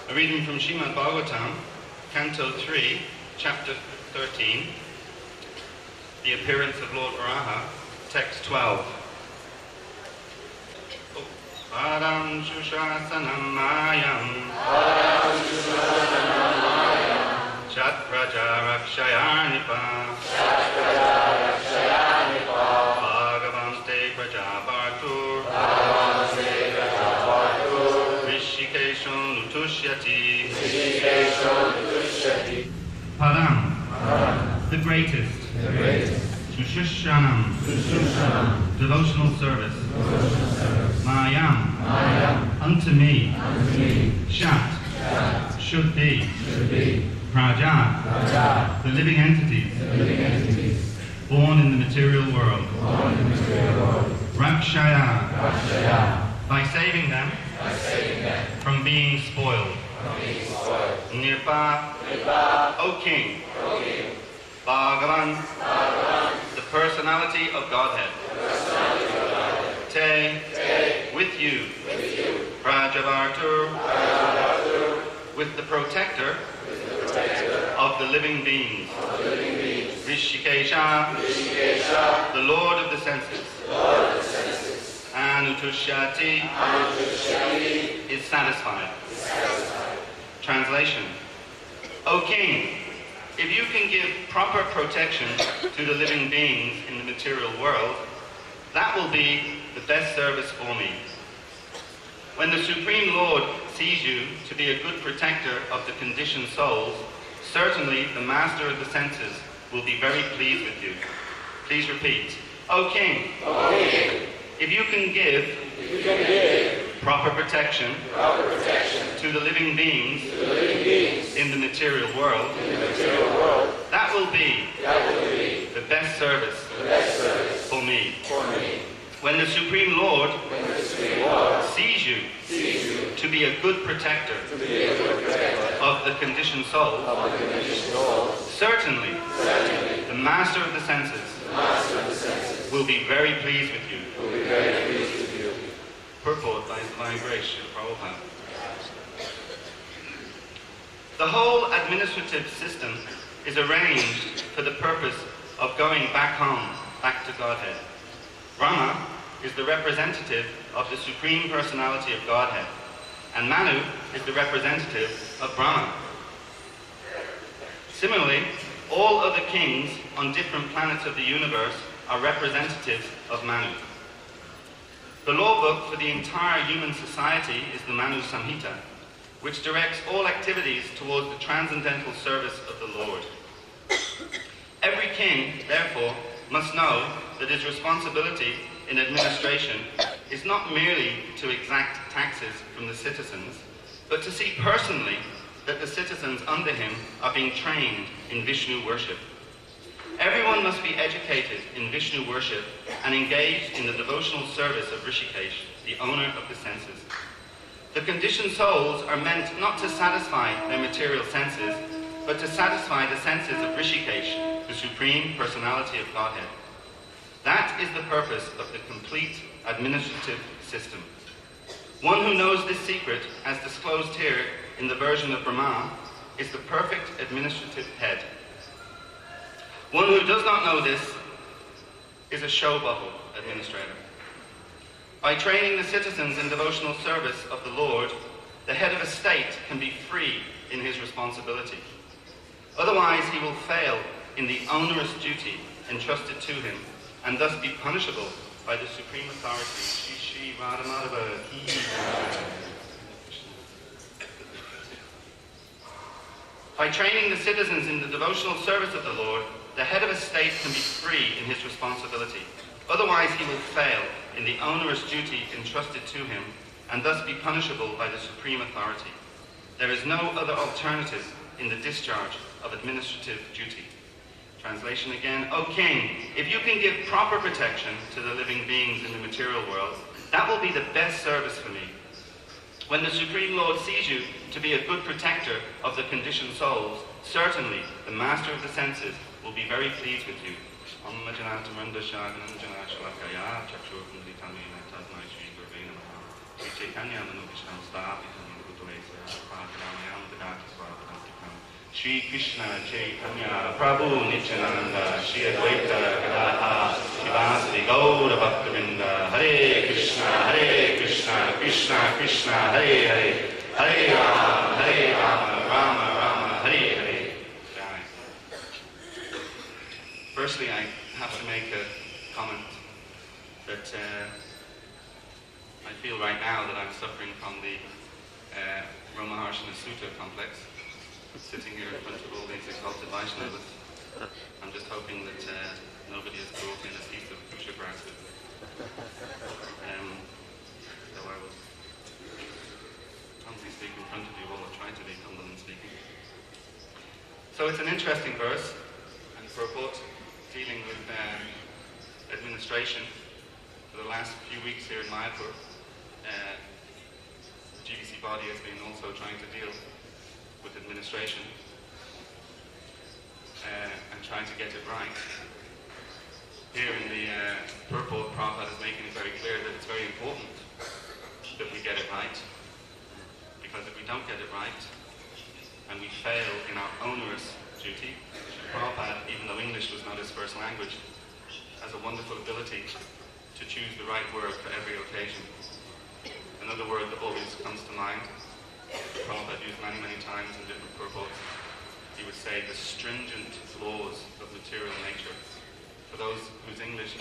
A reading from Srimad Bhagavatam Canto 3, Chapter 13, The Appearance of Lord Varaha, Text 12. Param Shushasanam Mayam Chat Praja Rakshayanipa Bhagavam Ste Praja Bhartur Rishikeshon Utushyati Param, the greatest. Shushanam, devotional service. Mayam, unto me. Shat, should be. Praja, the living entities. Born in the material world. Rakshaya, by saving them from being spoiled. Nirpa, O King. Bhagavan, the personality of Godhead. Te, with you. Prajavartur, with the protector of the living beings. Rishikesha, the Lord of the senses. Anutushyati, is satisfied. Translation. O King, if you can give proper protection to the living beings in the material world, that will be the best service for me. When the Supreme Lord sees you to be a good protector of the conditioned souls, certainly the Master of the senses will be very pleased with you. Please repeat. O King, if you can give proper protection to the living beings in the material world, that will be the best service for me. When the Supreme Lord sees you to be a good protector of the conditioned soul, certainly the Master of the senses will be very pleased with you. Purport by His Divine Grace, Srila Prabhupada. The whole administrative system is arranged for the purpose of going back home, back to Godhead. Brahma is the representative of the Supreme Personality of Godhead, and Manu is the representative of Brahma. Similarly, all other kings on different planets of the universe are representatives of Manu. The law book for the entire human society is the Manu Samhita, which directs all activities towards the transcendental service of the Lord. Every king, therefore, must know that his responsibility in administration is not merely to exact taxes from the citizens, but to see personally that the citizens under him are being trained in Vishnu worship. Everyone must be educated in Vishnu worship and engaged in the devotional service of Rishikesh, the owner of the senses. The conditioned souls are meant not to satisfy their material senses, but to satisfy the senses of Rishikesh, the Supreme Personality of Godhead. That is the purpose of the complete administrative system. One who knows this secret, as disclosed here in the version of Brahma, is the perfect administrative head. One who does not know this is a showbubble administrator. By training the citizens in devotional service of the Lord, the head of a state can be free in his responsibility. Otherwise, he will fail in the onerous duty entrusted to him, and thus be punishable by the Supreme Authority. By training the citizens in the devotional service of the Lord, the head of a state can be free in his responsibility. Otherwise, he will fail in the onerous duty entrusted to him, and thus be punishable by the Supreme Authority. There is no other alternative in the discharge of administrative duty. Translation again. O King, if you can give proper protection to the living beings in the material world, that will be the best service for me. When the Supreme Lord sees you to be a good protector of the conditioned souls, certainly the Master of the senses will be very pleased with you. Chaitanya Manu Vishnu Stha Pitanu Kutu Esa Pākarāma Shri Krishna Chaitanya Prabhu Nityananda Shri Advaita Gadadhara Shivasati Gaura Bhaktavinda Hare Krishna Krishna Krishna Hare Hare Hare Rama Rama Rama Hare Hare. Firstly, I have to make a comment that I feel right now that I'm suffering from the Ramaharshana Sutta complex, sitting here in front of all these exalted Vaishnavas. I'm just hoping that nobody has brought in a piece of pusha grasses. So I will humbly speak in front of you all, or try to be humble in speaking. So it's an interesting verse, and for a book dealing with administration for the last few weeks here in Mayapur, the GBC body has been also trying to deal with administration and trying to get it right. Here in the purport, Prabhupada is making it very clear that it's very important that we get it right, because if we don't get it right and we fail in our onerous duty, Prabhupada, even though English was not his first language, has a wonderful ability to choose the right word for every occasion. Another word that always comes to mind, Prabhupada used many, many times in different purports, he would say the stringent laws of material nature. For those whose English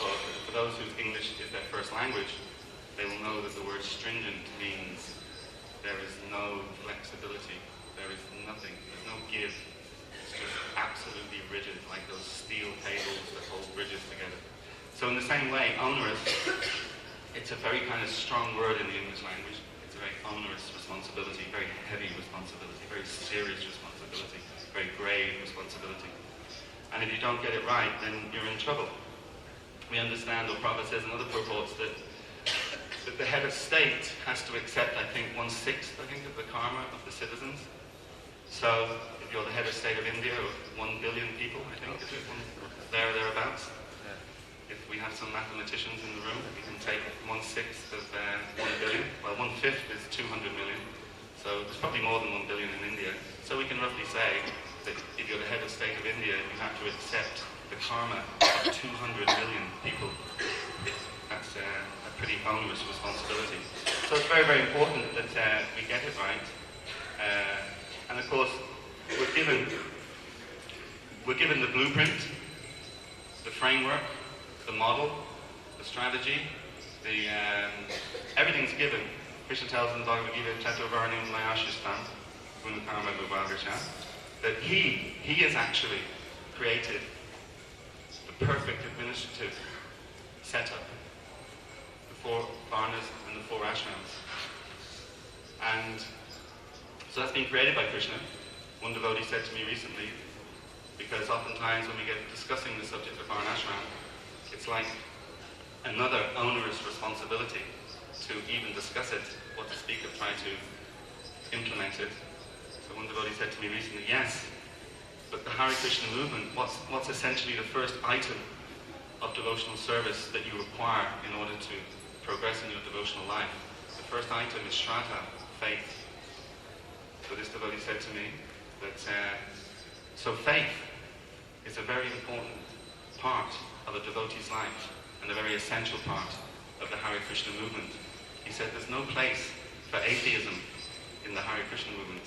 is their first language, they will know that the word stringent means there is no flexibility, there is nothing, there's no give. It's just absolutely rigid, like those steel cables that hold bridges together. So in the same way, onerous, it's a very kind of strong word in the English language. It's a very onerous responsibility, very heavy responsibility, very serious responsibility, very grave responsibility. And if you don't get it right, then you're in trouble. We understand, or Prabhupada says in other purports, that the head of state has to accept, I think, 1/6, of the karma of the citizens. So if you're the head of state of India, of 1 billion people, I think, is it thereabouts? If we have some mathematicians in the room, we can take 1/6 of 1 billion. Well, 1/5 is 200 million. So there's probably more than 1 billion in India. So we can roughly say that if you're the head of state of India, you have to accept the karma of 200 million people. That's a pretty onerous responsibility. So it's very, very important that we get it right. And of course, we're given the blueprint, the framework, the model, the strategy, everything's given. Krishna tells in the Bhagavad Gita, Chaturvarnam Mayashishtam, Gunakarma Vibhagasha, that he has actually created the perfect administrative setup, the 4 varnas and the 4 ashrams. And so that's been created by Krishna. One devotee said to me recently, because oftentimes when we get discussing the subject of varna ashram, it's like another onerous responsibility to even discuss it, what to speak of trying to implement it. So one devotee said to me recently, yes, but the Hare Krishna movement, what's essentially the first item of devotional service that you require in order to progress in your devotional life? The first item is Shraddha, faith. So this devotee said to me that, so faith is a very important part of a devotee's life and a very essential part of the Hare Krishna movement. He said there's no place for atheism in the Hare Krishna movement.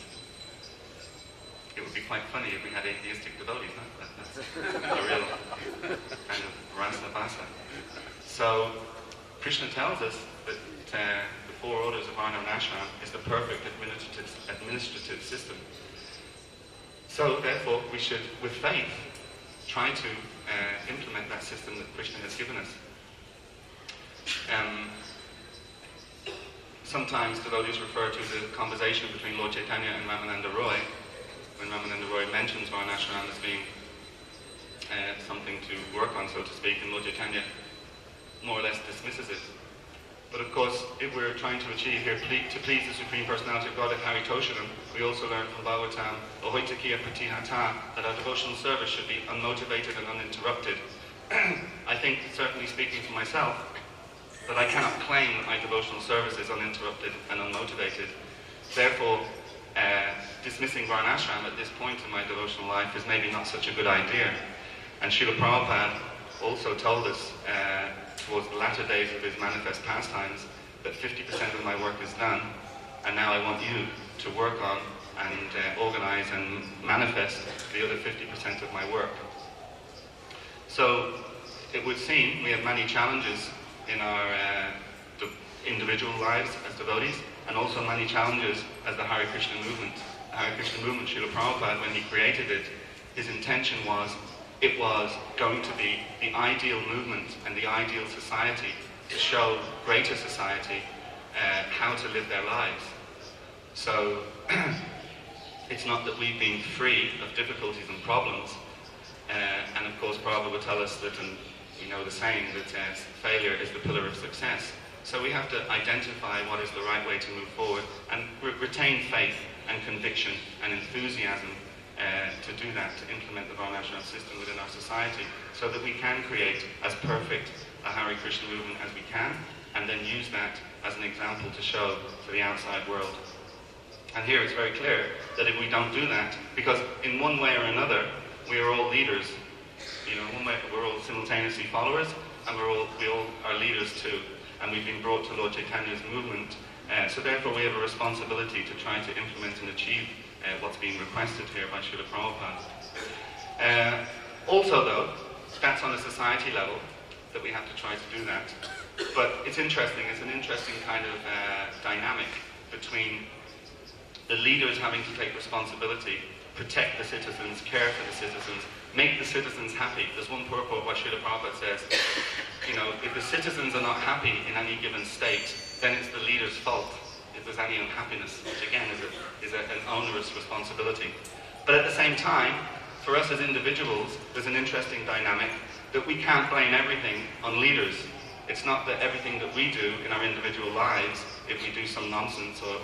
It would be quite funny if we had atheistic devotees, no? That's a real kind of rasa basa. So Krishna tells us that the 4 orders of Varna and Ashram is the perfect administrative system. So therefore we should, with faith, try to implement that system that Krishna has given us. Sometimes devotees refer to the conversation between Lord Chaitanya and Ramananda Roy, when Ramananda Roy mentions Varnashram as being something to work on, so to speak, and Lord Chaitanya more or less dismisses it. But of course, if we're trying to achieve here to please the Supreme Personality of Godhead, Haritoshanam, we also learn from Bhagavatam, Ahoitakiya Pratihata, that our devotional service should be unmotivated and uninterrupted. I think, certainly speaking for myself, that I cannot claim that my devotional service is uninterrupted and unmotivated. Therefore, dismissing Varnashram at this point in my devotional life is maybe not such a good idea. And Srila Prabhupada also told us towards the latter days of his manifest pastimes that 50% of my work is done, and now I want you to work on and organize and manifest the other 50% of my work. So it would seem we have many challenges in our individual lives as devotees, and also many challenges as the Hare Krishna movement. The Hare Krishna movement, Srila Prabhupada, when he created it, his intention was it was going to be the ideal movement and the ideal society to show greater society how to live their lives. So it's not that we've been free of difficulties and problems, and of course Prabhupada would tell us that, and we know the saying, that failure is the pillar of success. So we have to identify what is the right way to move forward and retain faith and conviction and enthusiasm to do that, to implement the Varnashram system within our society, so that we can create as perfect a Hare Krishna movement as we can, and then use that as an example to show to the outside world. And here it's very clear that if we don't do that, because in one way or another, we are all leaders. One way we're all simultaneously followers, and we all are leaders too. And we've been brought to Lord Chaitanya's movement, so therefore we have a responsibility to try to implement and achieve what's being requested here by Srila Prabhupada. Also though, that's on a society level, that we have to try to do that. But it's interesting, it's an interesting kind of dynamic between the leaders having to take responsibility, protect the citizens, care for the citizens, make the citizens happy. There's one purport where Srila Prabhupada says, if the citizens are not happy in any given state, then it's the leader's fault if there's any unhappiness, which again is an onerous responsibility. But at the same time, for us as individuals, there's an interesting dynamic that we can't blame everything on leaders. It's not that everything that we do in our individual lives, if we do some nonsense or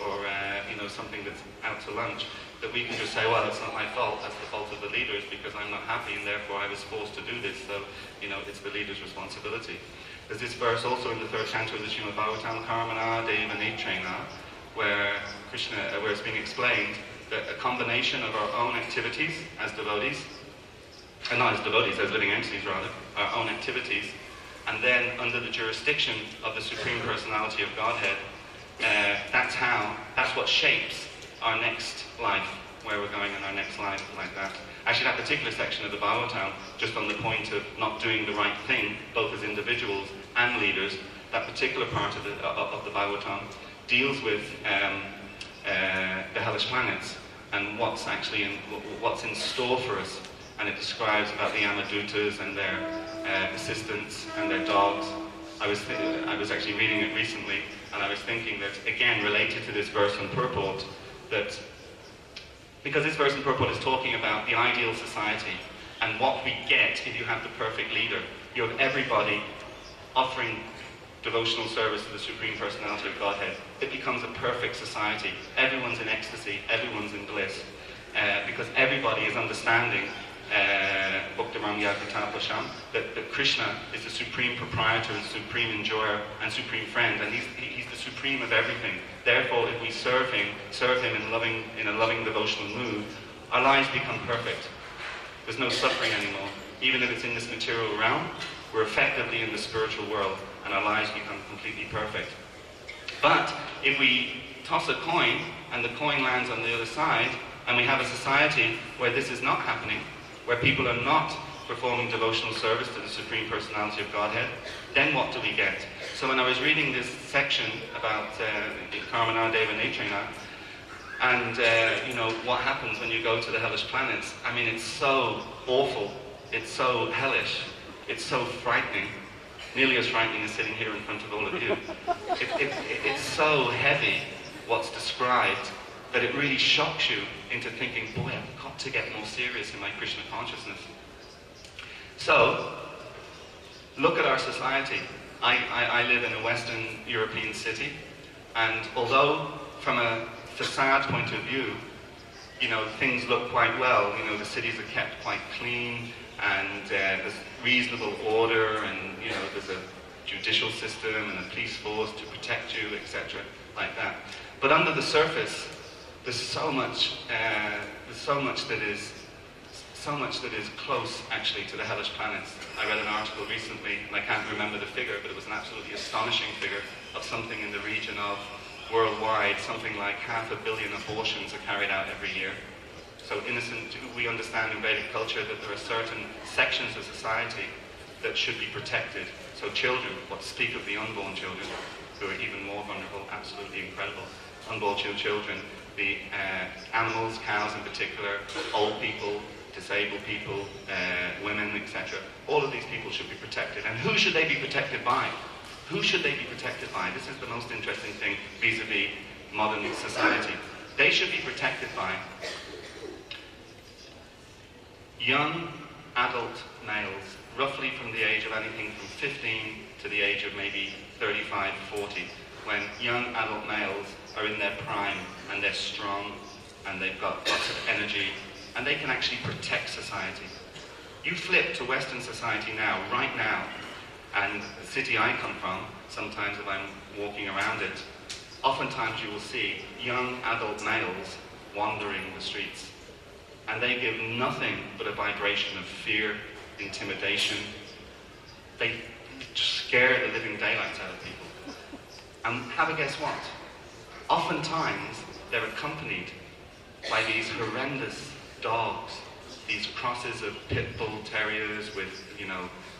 something that's out to lunch, that we can just say, well, it's not my fault, that's the fault of the leaders because I'm not happy and therefore I was forced to do this, so, it's the leader's responsibility. There's this verse also in the third canto of the Srimad Bhagavatam Canto, where it's being explained that a combination of our own activities as devotees, and not as devotees, as living entities rather, our own activities, and then under the jurisdiction of the Supreme Personality of Godhead, that's what shapes our next life, where we're going in our next life, like that. Actually, that particular section of the Bhagavatam, just on the point of not doing the right thing, both as individuals and leaders, that particular part of the Bhagavatam deals with the hellish planets and what's in store for us. And it describes about the Yamadutas and their assistants and their dogs. I was actually reading it recently, and I was thinking that, again, related to this verse and purport, that because this verse and purport is talking about the ideal society and what we get if you have the perfect leader. You have everybody offering devotional service to the Supreme Personality of Godhead. It becomes a perfect society. Everyone's in ecstasy, everyone's in bliss, because everybody is understanding that Krishna is the supreme proprietor and supreme enjoyer and supreme friend, and he's the supreme of everything. Therefore, if we serve him in a loving devotional mood, our lives become perfect. There's no suffering anymore. Even if it's in this material realm, we're effectively in the spiritual world, and our lives become completely perfect. But if we toss a coin, and the coin lands on the other side, and we have a society where this is not happening, where people are not performing devotional service to the Supreme Personality of Godhead, then what do we get? So when I was reading this section about Karmana Deva Netrena, and what happens when you go to the hellish planets, I mean, it's so awful, it's so hellish, it's so frightening, nearly as frightening as sitting here in front of all of you. It's so heavy, what's described, that it really shocks you into thinking, boy, I've got to get more serious in my Krishna consciousness. So, look at our society. I live in a Western European city, and although from a facade point of view, things look quite well, the cities are kept quite clean, and there's reasonable order, and there's a judicial system and a police force to protect you, etc., like that. But under the surface, there's so much that is close, actually, to the hellish planets. I read an article recently, and I can't remember the figure, but it was an absolutely astonishing figure of something in the region of, worldwide, something like 500 million abortions are carried out every year. So we understand in Vedic culture that there are certain sections of society that should be protected. So children, what to speak of the unborn children, who are even more vulnerable, absolutely incredible. Unborn children, the animals, cows in particular, old people, disabled people, women, etc. All of these people should be protected. And who should they be protected by? Who should they be protected by? This is the most interesting thing vis-a-vis modern society. They should be protected by young adult males, roughly from the age of anything from 15 to the age of maybe 35, 40, when young adult males are in their prime and they're strong and they've got lots of energy and they can actually protect society. You flip to Western society now, right now, and the city I come from, sometimes if I'm walking around it, oftentimes you will see young adult males wandering the streets. And they give nothing but a vibration of fear, intimidation. They just scare the living daylights out of people. And have a guess what? Oftentimes they're accompanied by these horrendous dogs, these crosses of pit bull terriers with,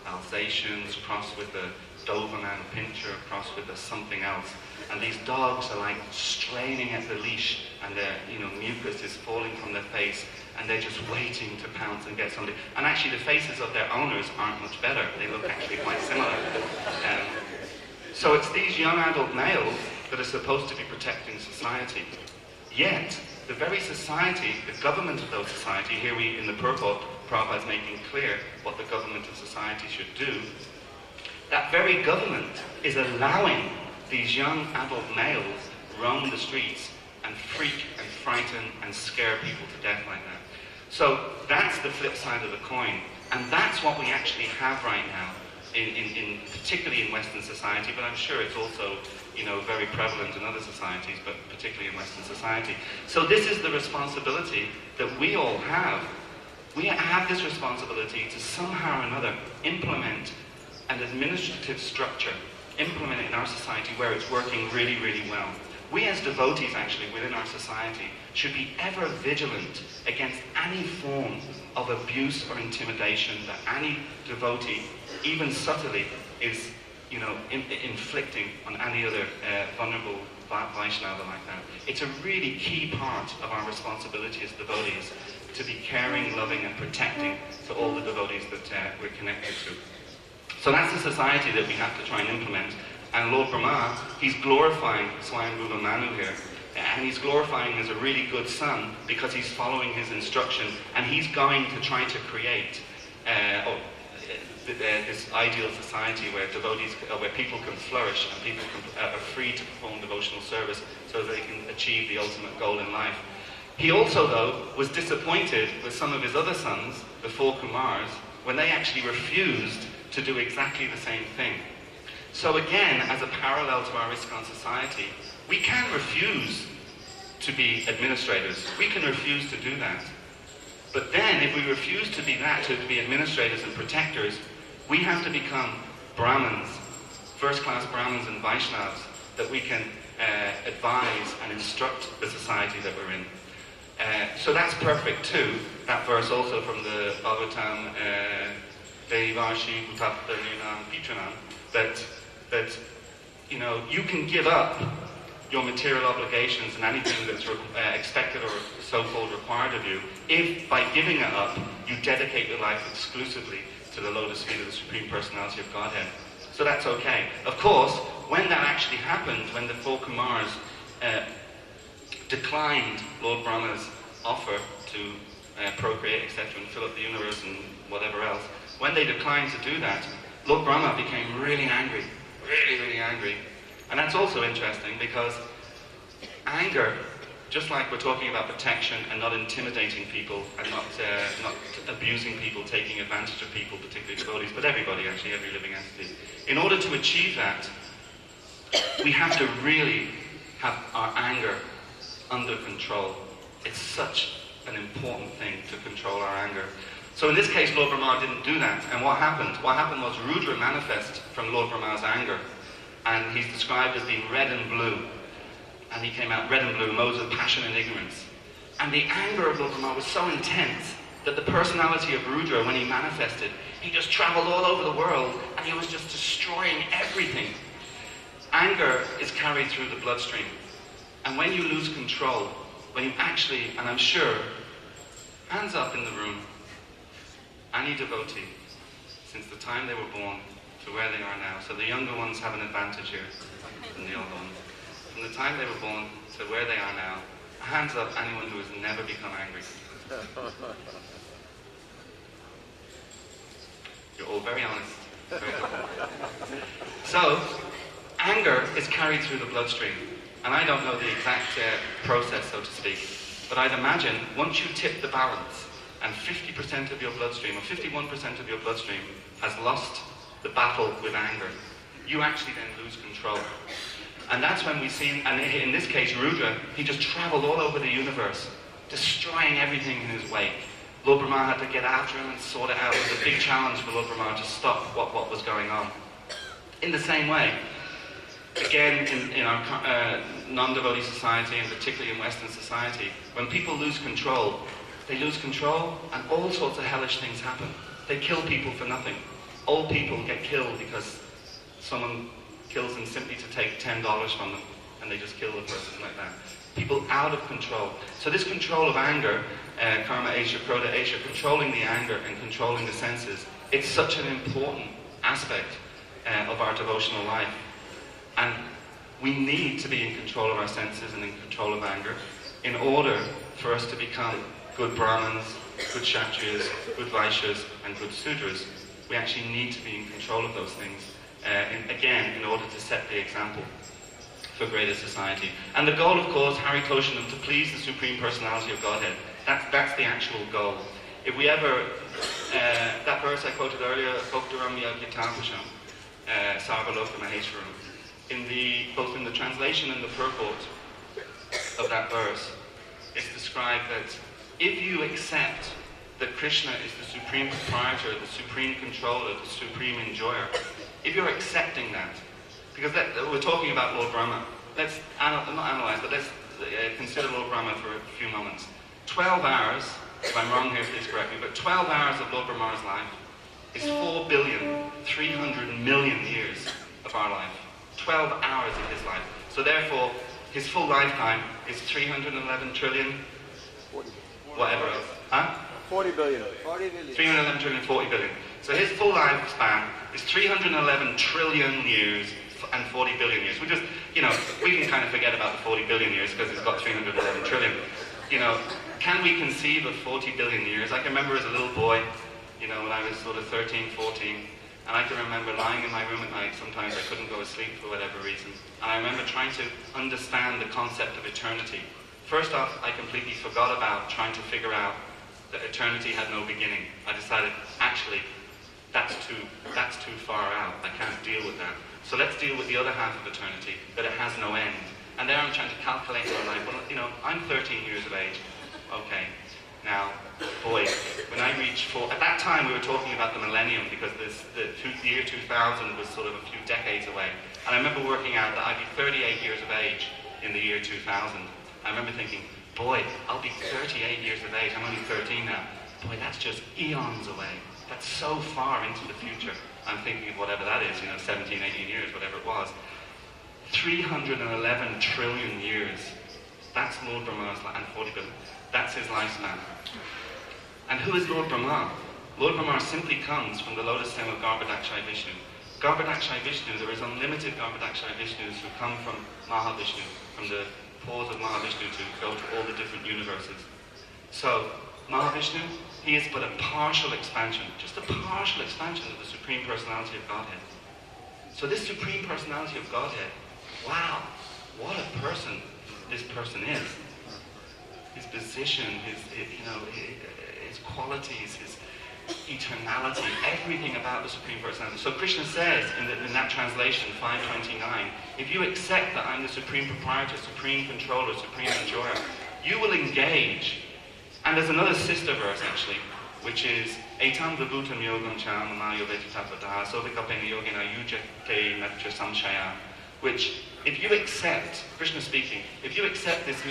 Alsatians, crossed with a Doberman Pinscher, crossed with a something else. And these dogs are like straining at the leash, and their, mucus is falling from their face, and they're just waiting to pounce and get somebody. And actually the faces of their owners aren't much better. They look actually quite similar. So it's these young adult males that are supposed to be protecting society. Yet, the very society, the government of those society, here we in the purport, Prabhupada is making clear what the government of society should do. That very government is allowing these young adult males roam the streets and freak and frighten and scare people to death like that. So that's the flip side of the coin, and that's what we actually have right now, in particularly in Western society, but I'm sure it's also very prevalent in other societies, but particularly in Western society. So this is the responsibility that we all have. We have this responsibility to somehow or another implement an administrative structure, implement it in our society where it's working really, really well. We as devotees actually within our society should be ever vigilant against any form of abuse or intimidation that any devotee, even subtly, is inflicting on any other vulnerable Vaishnava like that. It's a really key part of our responsibility as devotees to be caring, loving and protecting to all the devotees that we're connected to. So that's the society that we have to try and implement. And Lord Brahma, he's glorifying Swayambhuva Manu here, and he's glorifying as a really good son because he's following his instruction, and he's going to try to create this ideal society where devotees, where people can flourish and people are free to perform devotional service so they can achieve the ultimate goal in life. He also, though, was disappointed with some of his other sons, the 4 Kumars, when they actually refused to do exactly the same thing. So again, as a parallel to our ISKCON society, we can refuse to be administrators. We can refuse to do that. But then, if we refuse to be that, to be administrators and protectors, we have to become Brahmins, first-class Brahmins and Vaishnavas, that we can advise and instruct the society that we're in. So that's perfect too. That verse also from the Bhagavatam, Devashi Bhutapta Nirnam Pitranam, that you can give up your material obligations and anything that's expected or so-called required of you, if by giving it up, you dedicate your life exclusively to the lotus feet of the Supreme Personality of Godhead. So that's okay. Of course, when that actually happened, when the 4 Kumars declined Lord Brahma's offer to procreate, etc., and fill up the universe and whatever else, when they declined to do that, Lord Brahma became really angry, really, really angry. And that's also interesting because anger, just like we're talking about protection and not intimidating people and not abusing people, taking advantage of people, particularly devotees, but everybody actually, every living entity. In order to achieve that, we have to really have our anger under control. It's such an important thing to control our anger. So in this case, Lord Brahma didn't do that. And what happened? What happened was Rudra manifested from Lord Brahma's anger. And he's described as being red and blue. And he came out red and blue, modes of passion and ignorance. And the anger of Lord Brahma was so intense that the personality of Rudra, when he manifested, he just traveled all over the world and he was just destroying everything. Anger is carried through the bloodstream. And when you lose control, when you actually, and I'm sure, hands up in the room, any devotee, since the time they were born to where they are now, so the younger ones have an advantage here than the older ones. From the time they were born to where they are now, hands up anyone who has never become angry. You're all very honest. Very good. So, anger is carried through the bloodstream. And I don't know the exact process, so to speak, but I'd imagine once you tip the balance and 50% of your bloodstream, or 51% of your bloodstream has lost the battle with anger, you actually then lose control. And that's when we see, and in this case Rudra, he just traveled all over the universe, destroying everything in his wake. Lord Brahma had to get after him and sort it out. It was a big challenge for Lord Brahma to stop what was going on. In the same way, again, in our non-devotee society, and particularly in Western society, when people lose control, they lose control and all sorts of hellish things happen. They kill people for nothing. Old people get killed because someone kills them simply to take $10 from them, and they just kill the person like that. People out of control. So this control of anger, karma esha, krodha esha, controlling the anger and controlling the senses, it's such an important aspect of our devotional life. And we need to be in control of our senses and in control of anger in order for us to become good Brahmins, good Kshatriyas, good Vaishyas, and good Sudras. We actually need to be in control of those things, in order to set the example for greater society. And the goal, of course, Hari Toshanam, to please the Supreme Personality of Godhead. That's the actual goal. If we ever, that verse I quoted earlier, Bhaktaram Yagyatampusham, Sarvaloka Maheshwaram, both in the translation and the purport of that verse, it's described that if you accept that Krishna is the supreme proprietor, the supreme controller, the supreme enjoyer, if you're accepting that, because we're talking about Lord Brahma, let's not analyze, but let's consider Lord Brahma for a few moments. 12 hours, if I'm wrong here, please correct me, but 12 hours of Lord Brahma's life is 4,300,000,000 years of our life. 12 hours of his life. So therefore, his full lifetime is 311 trillion, whatever else. Huh? 40 billion. 40 billion. 311 trillion, 40 billion. So his full lifespan is 311 trillion years and 40 billion years. We just, we can kind of forget about the 40 billion years because it's got 311 trillion. Can we conceive of 40 billion years? I can remember as a little boy, when I was sort of 13, 14, and I can remember lying in my room at night. Sometimes I couldn't go to sleep for whatever reason. And I remember trying to understand the concept of eternity. First off, I completely forgot about trying to figure out that eternity had no beginning. I decided, actually, that's too far out. I can't deal with that. So let's deal with the other half of eternity, that it has no end. And there I'm trying to calculate my life. Well, I'm 13 years of age. Okay. Now, boy, when I reach at that time we were talking about the millennium because the year 2000 was sort of a few decades away. And I remember working out that I'd be 38 years of age in the year 2000. I remember thinking, boy, I'll be 38 years of age. I'm only 13 now. Boy, that's just eons away. That's so far into the future. I'm thinking of whatever that is, 17, 18 years, whatever it was. 311 trillion years. That's Lord Brahma's life, and 40 billion. That's his lifespan. And who is Lord Brahma? Lord Brahma simply comes from the lotus stem of Garbhodakshai Vishnu. Garbhodakshai Vishnu, there is unlimited Garbhodakshai Vishnus who come from Mahavishnu, from the pores of Mahavishnu to go to all the different universes. So, Mahavishnu, he is but a partial expansion, just a partial expansion of the Supreme Personality of Godhead. So this Supreme Personality of Godhead, wow, what a person this person is. His position, his qualities, his eternality, everything about the Supreme Personality. So Krishna says in that translation, 529, if you accept that I'm the Supreme Proprietor, Supreme Controller, Supreme Enjoyer, you will engage. And there's another sister verse actually, which is Etam vibhutam yogam cham amayo vetatapadaha sovikapena yogina yujate natcha samshaya, which if you accept, Krishna speaking, if you accept this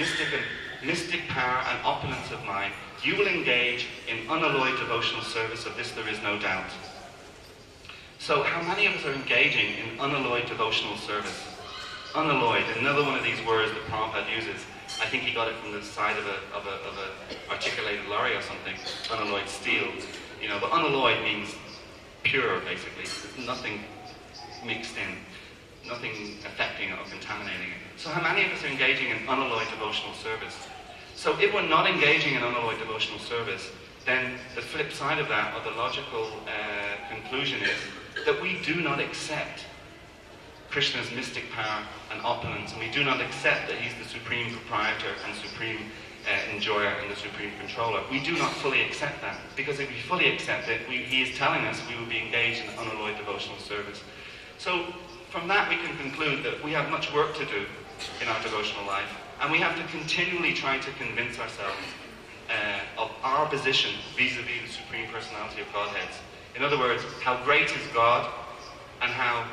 mystic power and opulence of mine, you will engage in unalloyed devotional service. Of this there is no doubt. So how many of us are engaging in unalloyed devotional service? Unalloyed, another one of these words that Prabhupada uses. I think he got it from the side of a articulated lorry or something. Unalloyed steel, you know. But unalloyed means pure, basically. There's nothing mixed in, nothing affecting it or contaminating it. So how many of us are engaging in unalloyed devotional service? So if we're not engaging in unalloyed devotional service, then the flip side of that, or the logical conclusion is that we do not accept Krishna's mystic power and opulence, and we do not accept that he's the supreme proprietor and supreme enjoyer and the supreme controller. We do not fully accept that, because if we fully accept it, he is telling us we will be engaged in unalloyed devotional service. So from that we can conclude that we have much work to do in our devotional life, and we have to continually try to convince ourselves of our position vis-a-vis the Supreme Personality of Godheads. In other words, how great is God, and how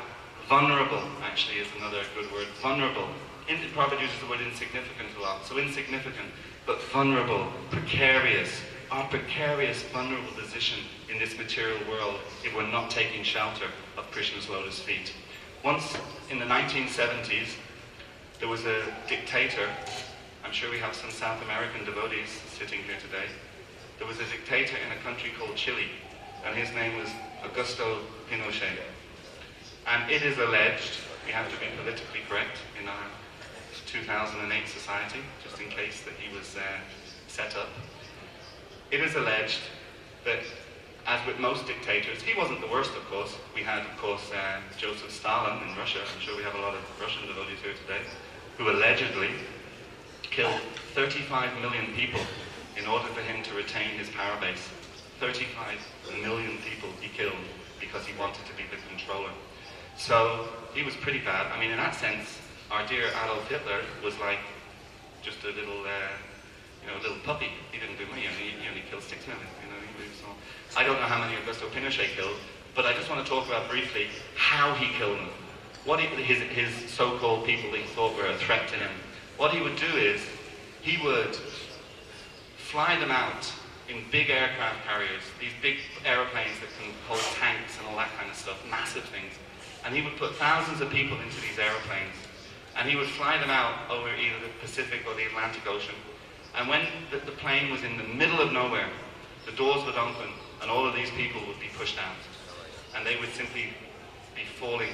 vulnerable, actually, is another good word. Vulnerable. Prabhupada uses the word insignificant a lot. So insignificant, but vulnerable, precarious. Our precarious, vulnerable position in this material world if we're not taking shelter of Krishna's lotus feet. Once, in the 1970s, there was a dictator. I'm sure we have some South American devotees sitting here today. There was a dictator in a country called Chile, and his name was Augusto Pinochet. And it is alleged, we have to be politically correct in our 2008 society, just in case that he was set up. It is alleged that, as with most dictators, he wasn't the worst, of course. We had, of course, Joseph Stalin in Russia. I'm sure we have a lot of Russian devotees here today, who allegedly killed 35 million people in order for him to retain his power base. 35 million people he killed because he wanted to be the controller. So he was pretty bad. I mean, in that sense, our dear Adolf Hitler was like just a little, little puppy. He didn't do me. He only killed 6 million. I don't know how many Augusto Pinochet killed, but I just want to talk about briefly how he killed them. What his so-called people he thought were a threat to him. What he would do is he would fly them out in big aircraft carriers, these big aeroplanes that can hold tanks and all that kind of stuff, massive things. And he would put thousands of people into these aeroplanes, and he would fly them out over either the Pacific or the Atlantic Ocean. And when the plane was in the middle of nowhere, the doors would open, and all of these people would be pushed out. And they would simply be falling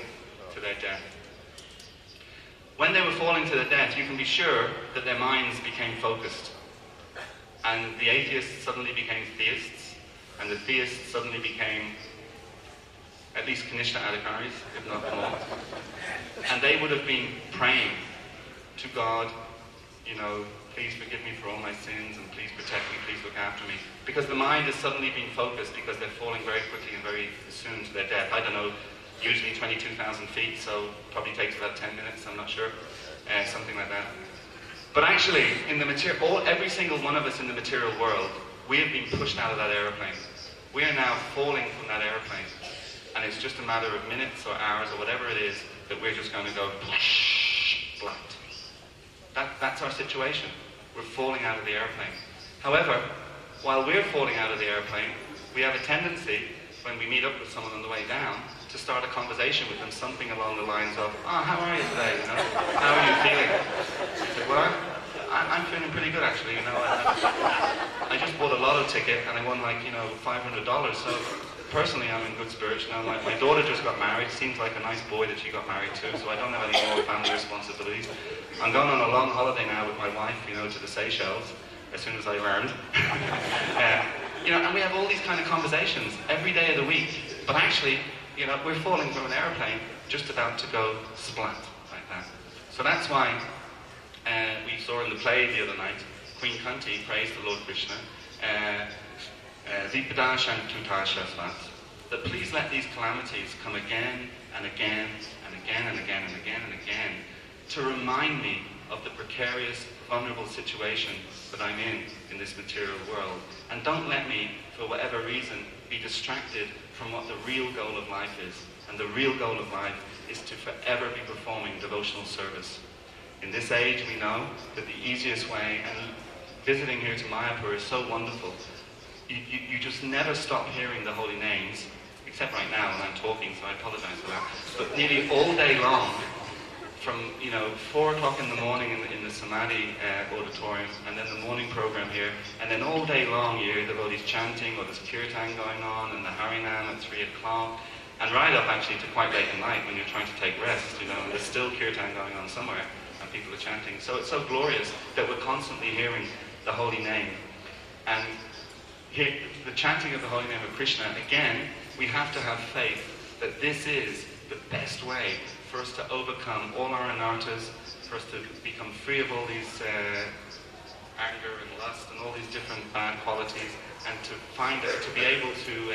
to their death. When they were falling to their death, you can be sure that their minds became focused. And the atheists suddenly became theists, and the theists suddenly became at least Kanishta Adhikaris, if not more. And they would have been praying to God, please forgive me for all my sins, and please protect me, please look after me. Because the mind has suddenly been focused, because they're falling very quickly and very soon to their death. I don't know, usually 22,000 feet, so probably takes about 10 minutes, I'm not sure. Something like that. But actually, in the every single one of us in the material world, we have been pushed out of that aeroplane. We are now falling from that aeroplane. And it's just a matter of minutes or hours or whatever it is that we're just going to go flat. That's our situation. We're falling out of the airplane. However, while we're falling out of the airplane, we have a tendency, when we meet up with someone on the way down, to start a conversation with them, something along the lines of, how are you today? How are you feeling? I said, well, I'm feeling pretty good, actually. I just bought a lotto ticket and I won $500. So personally, I'm in good spirits. My daughter just got married. Seems like a nice boy that she got married to, so I don't have any more family responsibilities. I'm going on a long holiday now with my wife, to the Seychelles, as soon as I learned. And we have all these kind of conversations every day of the week. But actually, we're falling from an airplane just about to go splat like that. So that's why we saw in the play the other night, Queen Kunti praised the Lord Krishna, that please let these calamities come again and again and again and again and again and again to remind me of the precarious, vulnerable situation that I'm in this material world. And don't let me, for whatever reason, be distracted from what the real goal of life is. And the real goal of life is to forever be performing devotional service. In this age, we know that the easiest way, and visiting here to Mayapur is so wonderful, you just never stop hearing the holy names, except right now when I'm talking, so I apologize for that. But nearly all day long, from 4 o'clock in the morning in the Samadhi auditorium, and then the morning program here, and then all day long you hear the devotees chanting, or there's kirtan going on, and the Harinam at 3 o'clock, and right up actually to quite late at night when you're trying to take rest, and there's still kirtan going on somewhere, and people are chanting. So it's so glorious that we're constantly hearing the holy name. And here, the chanting of the holy name of Krishna, again, we have to have faith that this is the best way for us to overcome all our anarthas, for us to become free of all these anger and lust and all these different bad qualities, and to be able to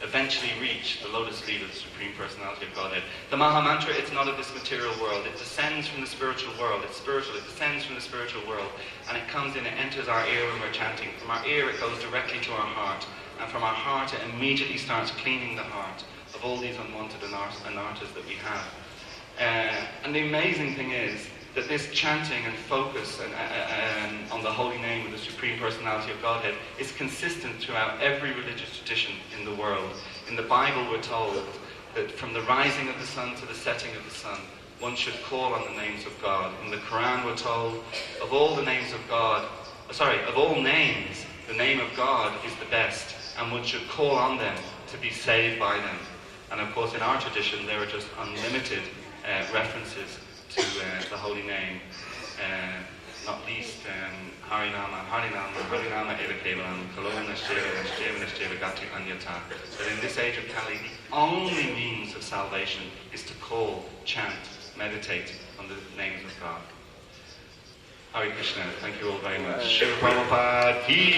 eventually reach the lotus feet of the Supreme Personality of Godhead. The Maha Mantra, it's not of this material world. It descends from the spiritual world. It's spiritual. It descends from the spiritual world. And it comes in, it enters our ear when we're chanting. From our ear, it goes directly to our heart. And from our heart, it immediately starts cleaning the heart of all these unwanted anarthas that we have. And the amazing thing is that this chanting and focus on the holy name of the Supreme Personality of Godhead is consistent throughout every religious tradition in the world. In the Bible we're told that from the rising of the sun to the setting of the sun, one should call on the names of God. In the Quran we're told of all the names of God, of all names, the name of God is the best, and one should call on them to be saved by them. And of course in our tradition there are just unlimited references to the holy name, not least Harinama Eva Kevalam, Kalona Nashjeva Gati Anyata. That in this age of Kali, the only means of salvation is to call, chant, meditate on the names of God. Hare Krishna, thank you all very much. Shiva Prabhupada, Ki.